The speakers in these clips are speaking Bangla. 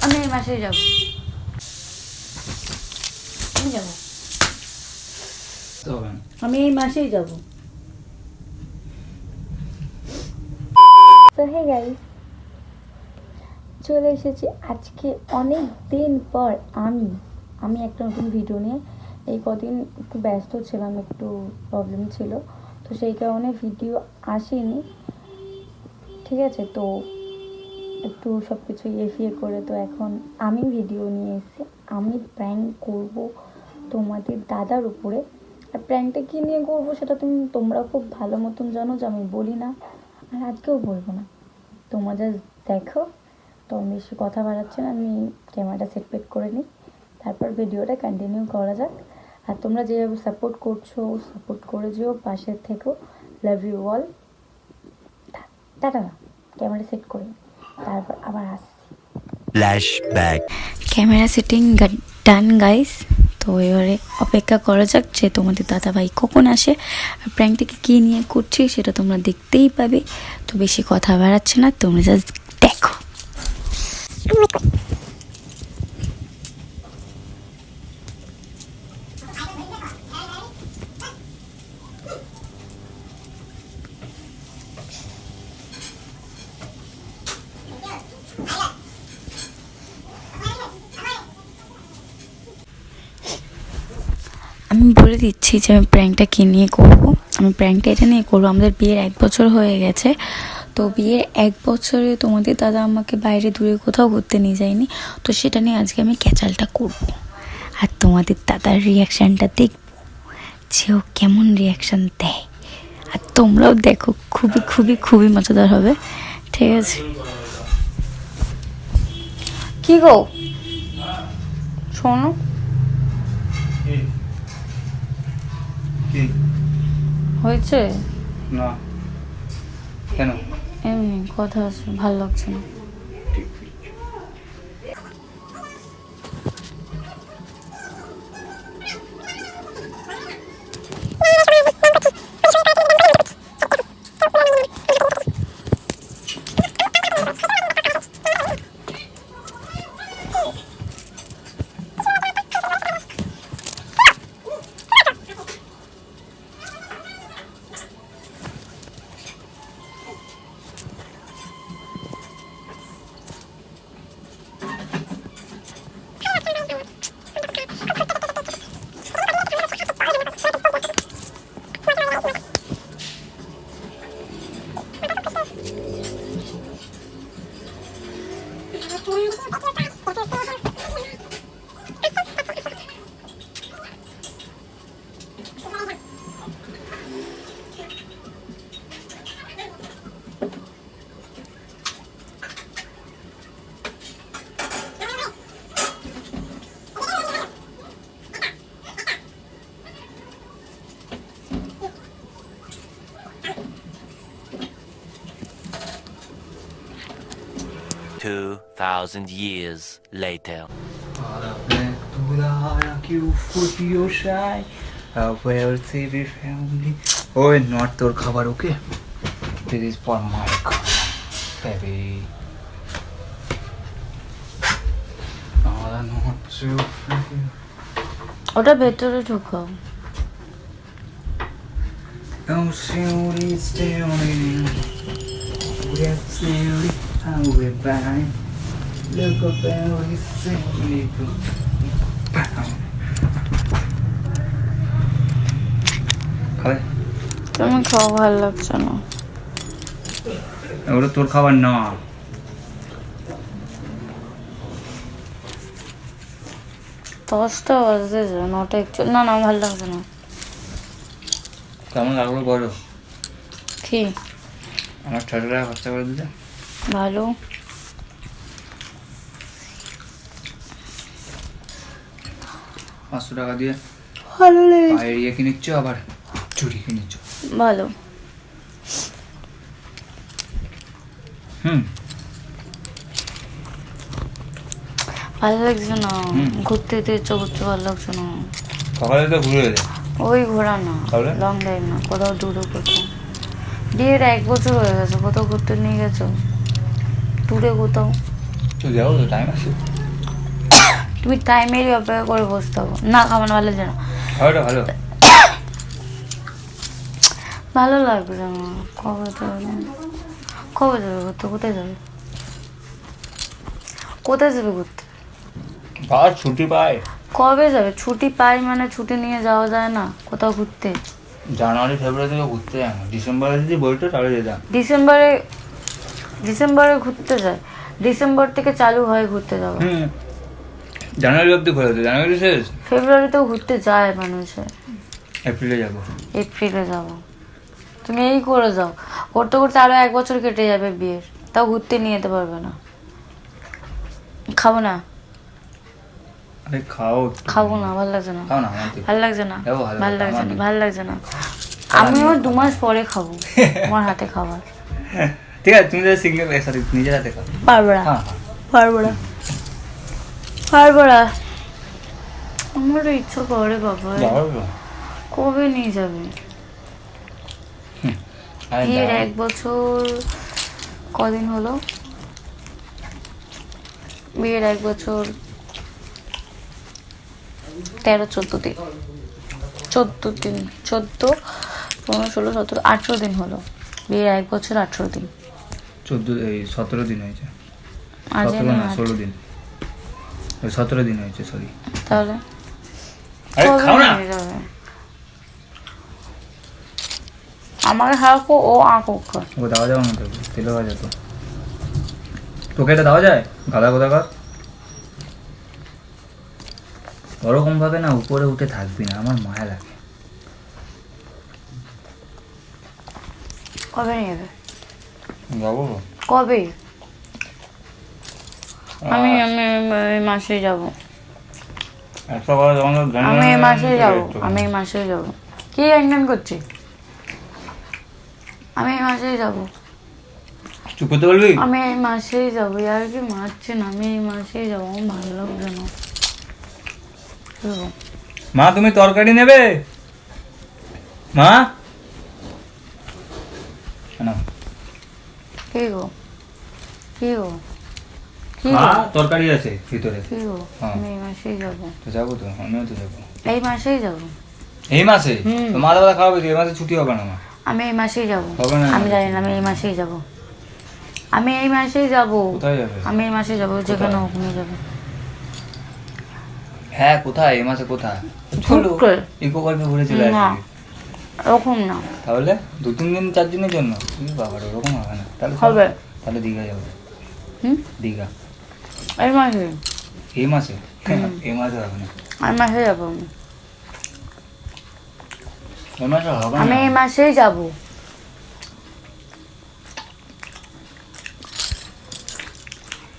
আমি এই মাসেই যাবো। আমি যাবো, আমি এই মাসেই যাবো। তো হে গাইস, চলে এসেছি আজকে অনেক দিন পর আমি একটা নতুন ভিডিও নিয়ে। এই কদিন একটু ব্যস্ত ছিলাম, একটু প্রবলেম ছিল, তো সেই কারণে ভিডিও আসেনি, ঠিক আছে। তো একটু সব কিছু ইয়ে করে তো এখন আমি ভিডিও নিয়ে এসেছি। আমি প্র্যাঙ্ক করব তোমাদের দাদার উপরে। আর প্র্যাঙ্কটা কী নিয়ে করবো সেটা তোমরা খুব ভালো মতন জানো, যে আমি বলি না আর আজকেও বলবো না। তোমরা জাস্ট দেখো। তো আমি বেশি কথা বাড়াচ্ছি না, আমি ক্যামেরাটা সেট করে নিই, তারপর ভিডিওটা কন্টিনিউ করা যাক। আর তোমরা যেভাবে সাপোর্ট করছো, সাপোর্ট করে যেও, পাশে থেকো। Love you all. টাটা না, ক্যামেরা সেট করে তারপর আবার আসছি। Flashback. Camera setting done guys. তো এবারে অপেক্ষা করা যাক যে তোমাদের দাদাভাই কখন আসে, আর প্র্যাঙ্কটাকে কী নিয়ে করছি সেটা তোমরা দেখতেই পাবে। তো বেশি কথা বাড়াচ্ছে না, তোমরা জাস্ট দেখো। আমি বলে দিচ্ছি যে আমি প্র্যাঙ্কটা কী নিয়ে করবো। আমি প্র্যাঙ্কটা এটা নিয়ে করবো, আমাদের বিয়ের 1 বছর হয়ে গেছে। তো বিয়ের 1 বছরে তোমাদের দাদা আমাকে বাইরে দূরে কোথাও ঘুরতে নিয়ে যায়নি, তো সেটা নিয়ে আজকে আমি ক্যাচালটা করব। আর তোমাদের দাদার রিয়াকশানটা দেখবো, যে ও কেমন রিয়াকশান দেয়। আর তোমরাও দেখো, খুবই খুবই খুবই মজাদার হবে, ঠিক আছে। কি গো শোনো, হয়েছে না কেন? এমনি কথা আছে, ভালো লাগছে না। Two 2,000 years later. ওই নট তোর খাবার, ওকে? This is for my baby. ওটা ভেতরে ঢোকাও। Oh, Shuri, stay on it. We have Shuri, how we buy. Look up and we sing. খাবে? তুমি খাও, ভালো লাগছে না। ওটা তোর খাবার না। 10টা বাজতে যা, 9টা 41। না না, ভালো লাগছে না। কেমন লাগলো বলো? কি আমার 600 টাকা খরচা করে দিলে? ভালো। 500 টাকা দিয়ে ভালো লেগেছে, পায়ের ইয়ে কিনেছ, আবার চুড়ি কিনেছ। ভালো। ভালো লাগছে না, ঘুরতে যেতে ইচ্ছা করছে, ভালো লাগছে না। সকালে তো ঘুরে এলে। ওই ঘোরা না, তাহলে? লং ড্রাইভ না, কোথাও দূরে কোথাও। বিয়ের 1 বছর হয়ে গেছে, কোথাও ঘুরতে নিয়ে গেছো দূরে কোথাও? তো যাও তো, টাইম আছে। তুমি টাইমেরই অপেক্ষা করে বসে থাকো। না খাবো না, ভালো লাগছে না। ভালোটা ভালো। ভালো লাগবে আমার। কবে যাবে ঘুরতে? কোথায় যাবে? কোথায় যাবে ঘুরতে? আর ছুটি পায় কবে যাবে? ছুটি পাই মানে ছুটি নিয়ে যাওয়া যায় না কোথাও ঘুরতে? জানুয়ারি ফেব্রুয়ারি থেকে ঘুরতে যায় না, ডিসেম্বরে যদি বলতো তাহলে যেতাম। ডিসেম্বরে ঘুরতে যায়। ডিসেম্বর থেকে চালু হয় ঘুরতে যাওয়া। জানুয়ারি অব্দি ঘোরা তো, জানুয়ারি শেষ। ফেব্রুয়ারিতেও ঘুরতে যায় মানুষে। এপ্রিলে যাবো। এপ্রিলে যাবো। তুমি এই করে যাও, করতে করতে আরো 1 বছর কেটে যাবে বিয়ের, তাও ঘুরতে নিয়ে যেতে পারবে না। খাবো না, আরে খাও। খাবো না, ভালো লাগছে না। খাও না, আমার থেকে। ভালো লাগছে না, যাবো, ভালো ভালো লাগছে, লাগছে না, আমার ভালো লাগছে না। আমিও 2 মাস পরে খাবো আমার হাতে খাবার। ঠিক আছে, তুমি যদি সিঙ্গেল একসাথে নিজের হাতে খাও। পারবো না, হ্যাঁ হ্যাঁ। পারবো না, পারবো না। আমারও ইচ্ছা করে বাবা। যাও। কবে নিয়ে যাবে? আরে বিয়ের যাও। 1 বছর কদিন হলো? বিয়ের 1 বছর 13-14 দিন, 14 দিন, 14, 15, 16, 17, 18 দিন হলো। বিয়ের 1 বছর 18 দিন। 17 দিন হয়েছে। আজ 17 না 16 দিন, 17 দিন হয়েছে, সরি। তাহলে আরে কবে খাও না। নিয়ে যাবে? আমার হাঁকো ও আঁকো। ও দেওয়া যাবে না তো, তেলে হওয়া যেত। তোকে এটা দেওয়া যায়? গাদা কোথা কর। ওরকম ভাবে না উপরে উঠে থাকবি না, আমার মায়া লাগে। কবে নিয়ে যাবে? যাবো। কবে? আমি আমি এই মাসেই যাব। একটা বার যখন আমি এই মাসেই যাব। আমি এই মাসেই যাব। কি একদম করছি? আমি এই মাসেই যাব। চুপ করতে বলবি? আমি এই মাসেই যাব। আর কি মারছে না, আমি এই মাসেই যাব। আমার ভালো লাগছে না। কি গো? মা তুমি তরকারি নেবে? মা না, কি গো? কি গো? কি মা গো? তরকারি আছে ভিতরে। কি গো? হ্যাঁ। আমি এই মাসেই যাব। তো যাবো তো, আমিও তো যাবো এই মাসেই যাব। এই মাসে। হুম। তো মাথা ব্যথা খাওয়াবে, এই মাসে ছুটি হবে না আমার। আমি এই মাসেই যাব। হবে না। আমি জানি না, আমি এই মাসেই যাব। আমি এই মাসেই যাব। কোথায় যাবে? আমি এই মাসেই যাব, যেখানে হোক নিয়ে যাবে। হ্যাঁ কোথায়? এই মাসে কোথায়? চলো ঘুরতে। ইকো পার্কে ঘুরে চলে না, আসবি। ওরকম না। তাহলে 2-3 দিন 4 দিনের জন্য? বাবা ওরকম হবে না। তাহলে হবে। তাহলে দীঘা যাবো। হুম? দীঘা এই মাসে। এই মাসে? এই মাসে হবে না। এই মাসে যাব আমি। এই মাসে হবে আমি না। এই মাসেই যাব।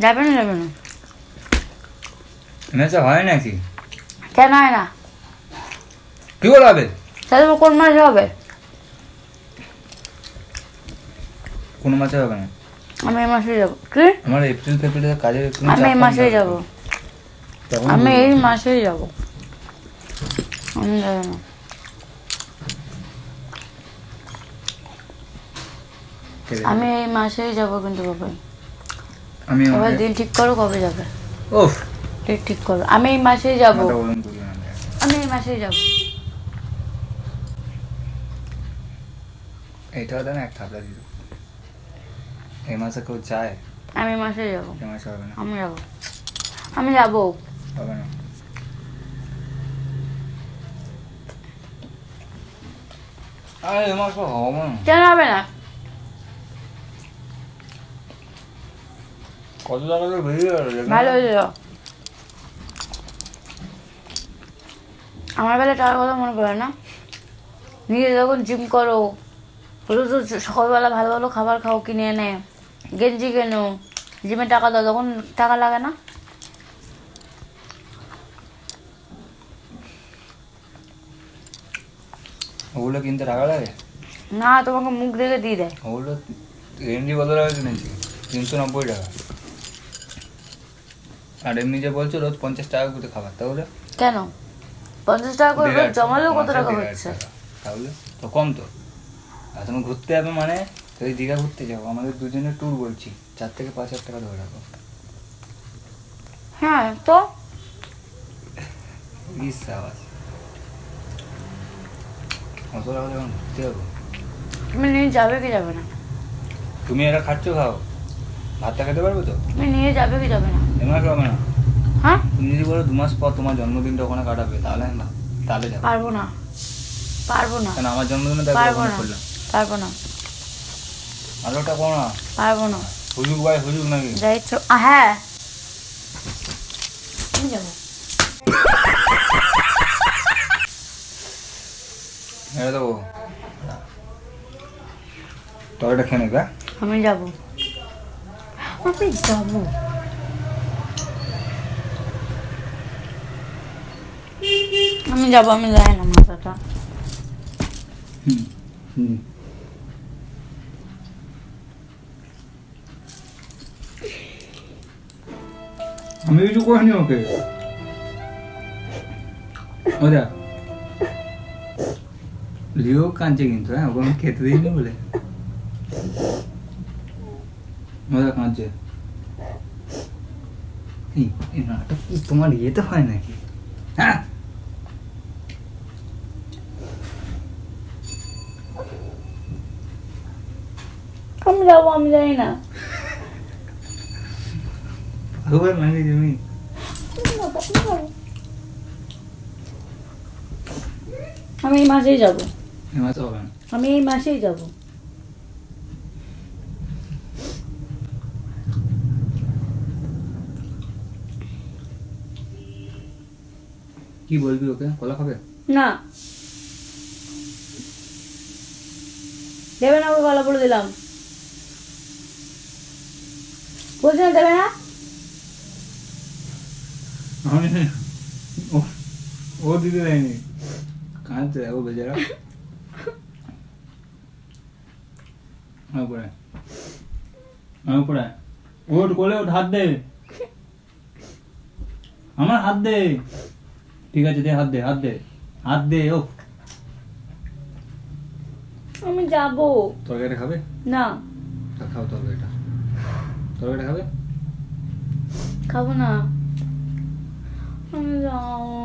যাবে না, যাবে না? এই মাসে হয় নাকি? কেন হয় না? কি বলা হবে? তাহলে কোন মাসে হবে? কোনো মাসে হবে না। আমি এই মাসেই যাব। কি? আমার এপ্রিল ফেব্রুয়ারিতে কাজের একটু আমি এই মাসেই যাব। আমি এই মাসেই যাব। আমি যাবো না। আমি এই মাসেই যাব কিন্তু বাবাই। আমি এবার দিন ঠিক করো কবে যাবে। ওফ ডেট ঠিক করো। আমি এই মাসেই যাব। মাথা গরম করিও না। আমি এই মাসেই যাব। এইটা হতো না এক থাপড়া দিত। এই মাসে কেউ চায়? আমি এই মাসেই যাব। এই মাসে হবে না। আমি যাব। আমি যাব। হবে না। আরে এই মাসে হবে না। কেন হবে না? কত টাকা দিয়ে বেরিয়ে গেল? ভালো হয়ে যাও। আমার বেলা টাকার কথা মনে পড়ে না? নিজে যখন জিম করো, রোজ রোজ সকালবেলা ভালো ভালো খাবার খাও, কিনে এনে গেঞ্জি কেনো, জিমে টাকা দাও, তখন টাকা লাগে না? ওগুলো কিনতে টাকা লাগে? না, তোমাকে মুখ দেখে দিয়ে দেয়। ওগুলো গেঞ্জি কত টাকা কিনেছি? 390 টাকা। আর এমনি যে বলছো রোজ 50 টাকা করে খাবার, তাহলে কেন 50 টাকা করে রোজ 1,500 জমালেও কত মাসে টাকা 1,500 হচ্ছে? টাকা। তাহলে তো কম তো। আর তুমি ঘুরতে যাবে মানে, তো এই দীঘা ঘুরতে যাবো, আমাদের দুজনের ট্যুর বলছি, 4 থেকে 5 হাজার টাকা ধরে রাখো। হ্যাঁ তো সাবাস অত টাকা যখন ঘুরতে যাবো তুমি নিয়ে যাবে কি যাবে না? তুমি এটা খাচ্ছ খাও ভাতটা খেতে পারবে তো তুমি নিয়ে যাবে কি যাবে না? এমন হবে না হ্যাঁ তুমি যদি বলো 2 মাস পর তোমার জন্মদিনটা ওখানে কাটাবে তাহলে আমি তাহলে যাবো পারবো না, পারবো না, কেন আমার জন্মদিনে দেখো পারবো ওখানে না, করলাম পারবো না, আর ওটা করো না পারবো না। হুজুক ভাই হুজুক নাকি যা ইচ্ছা হ্যাঁ আমি যাবো। এটা দেবো তরকারিটা খেয়ে নেবে আমি যাবো, আমি যাবো। আমি যাবো, আমি যাই না মাথাটা। হুম আমি কিছু করিনি ওকে ওরা লিও কাঁদছে কিন্তু হ্যাঁ ওকে আমি খেতে দিইনি বলে ওরা কাঁদছে এই নাটক কি তোমার ইয়েতে হয় নাকি হ্যাঁ আমি যাবো, আমি যাই না। পাগল নাকি তুমি আমি এই মাসেই যাবো, এবার তো হবে না আমি এই মাসেই যাবো। কি বলবি ওকে কলা খাবে না দেবে না, ওকে গলা বলে দিলাম, বলছি না দেবে না। আমি ও দিতে দেয়নি কাঁদছে ও বেচারা পড়ে পড়ে ওট কোলে ওঠ হাত দে আমার হাত দে ঠিক আছে দে হাত দে হাত দে হাত দে ও আমি যাবো তরকারিটা খাবে না, তা খাও তরকারিটা খাবে খাবো না, আমি যাবো।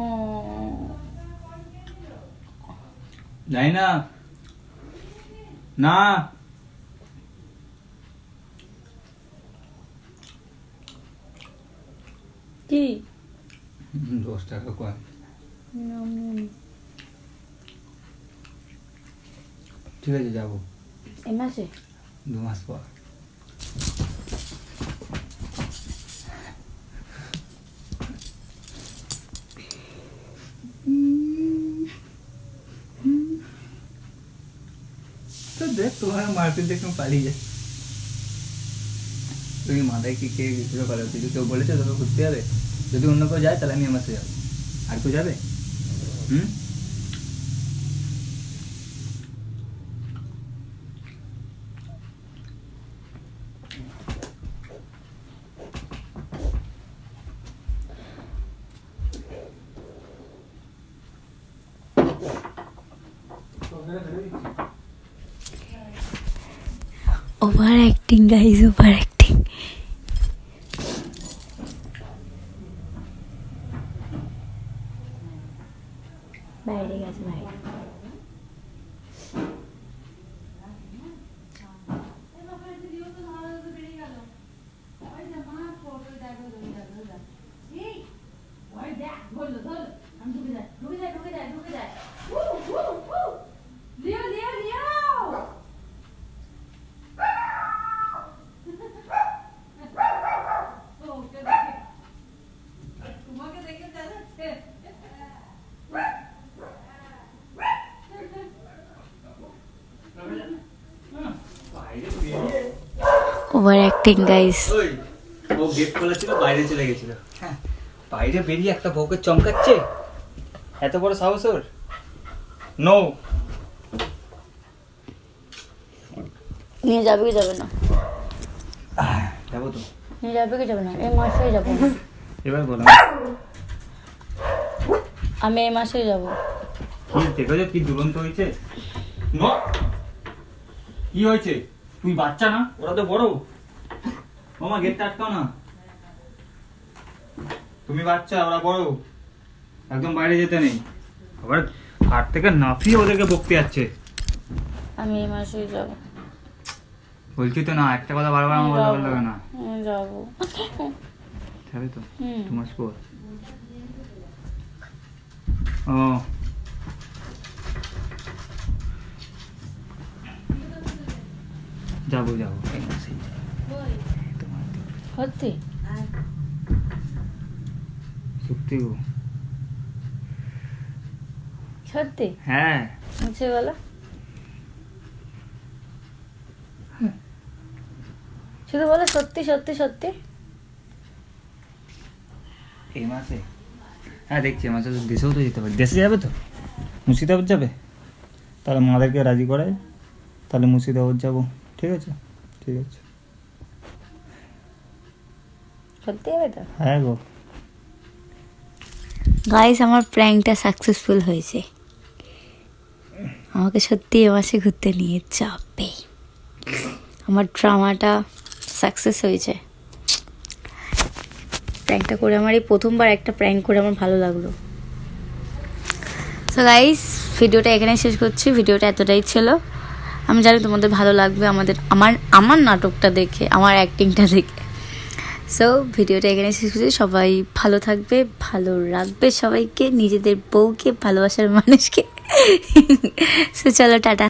যাই না না কি 10 টাকা কয় ঠিক আছে যাবো এই মাসে 2 মাস পর তো দেখ তোমার মার্কেট দেখে পালিয়ে যায় তুমি মাথায় কি কে কিছু করে যদি কেউ বলেছে তোকে ঘুরতে যাবে যদি অন্য কেউ যায় তাহলে আমি আমার সাথে যাবো আর কেউ যাবে হুম over acting guys, over acting. বাইরে গেছে ভাই। Over acting guys. ও গেট খোলা ছিল বাইরে চলে গেছিল হ্যাঁ বাইরে বেরিয়ে একটা বউকে চমকাচ্ছে এত বড় সাহস ওর নো নিয়ে যাবে কি যাবে না? যাবো তো নিয়ে যাবে কি যাবে না? এই মাসেই যাবো, এবার বলো আমি এই মাসেই যাবো। কি দেখো যে কি দুরন্ত হয়েছে নো কি হয়েছে তুই বাচ্চা না ওরা তো বড় মামা গেটটা আটকাও না তুমি বাচ্চা, ওরা বড়, একদম বাইরে যেতে নেই। আবার হাট থেকে নাফিয়ে ওদেরকে বকতে যাচ্ছে। আমি এই মাসেই যাবো। বলছি তো না, একটা কথা বারবার আমার বলতে ভালো লাগে না। যাবো। যাবে তো হুম। 2 মাস পর। ও যাবো যাবো এই মাসেই যাবো। সত্যি? সত্যি গো। সত্যি? হ্যাঁ মিছে বলো। শুধু বলো সত্যি সত্যি সত্যি। এই মাসে? হ্যাঁ দেখছি, এই মাসে তো দেশেও তো যেতে পারি। দেশে যাবে তো? মুর্শিদাবাদ যাবে? তাহলে মাদেরকে রাজি করাই, তাহলে মুর্শিদাবাদ যাবো। ঠিক আছে ঠিক আছে। সত্যি হবে তো? হ্যাঁ গো। গাইস, আমার প্র্যাঙ্কটা সাকসেসফুল হয়েছে। আমাকে সত্যি এ মাসে ঘুরতে নিয়ে যাবে। আমার ড্রামাটা সাকসেস হয়েছে। প্র্যাঙ্কটা করে আমার এই প্রথমবার একটা প্র্যাঙ্ক করে আমার ভালো লাগলো। সো গাইস, ভিডিওটা এখানে শেষ করছি। ভিডিওটা এতটাই ছিল। আমি জানি তোমাদের ভালো লাগবে আমার নাটকটা দেখে, আমার অ্যাক্টিংটা দেখে। সো ভিডিওটা এখানে শেষ করছি। সবাই ভালো থাকবে, ভালো রাখবে সবাইকে, নিজেদের বউকে, ভালোবাসার মানুষকে। সো চলো টাটা।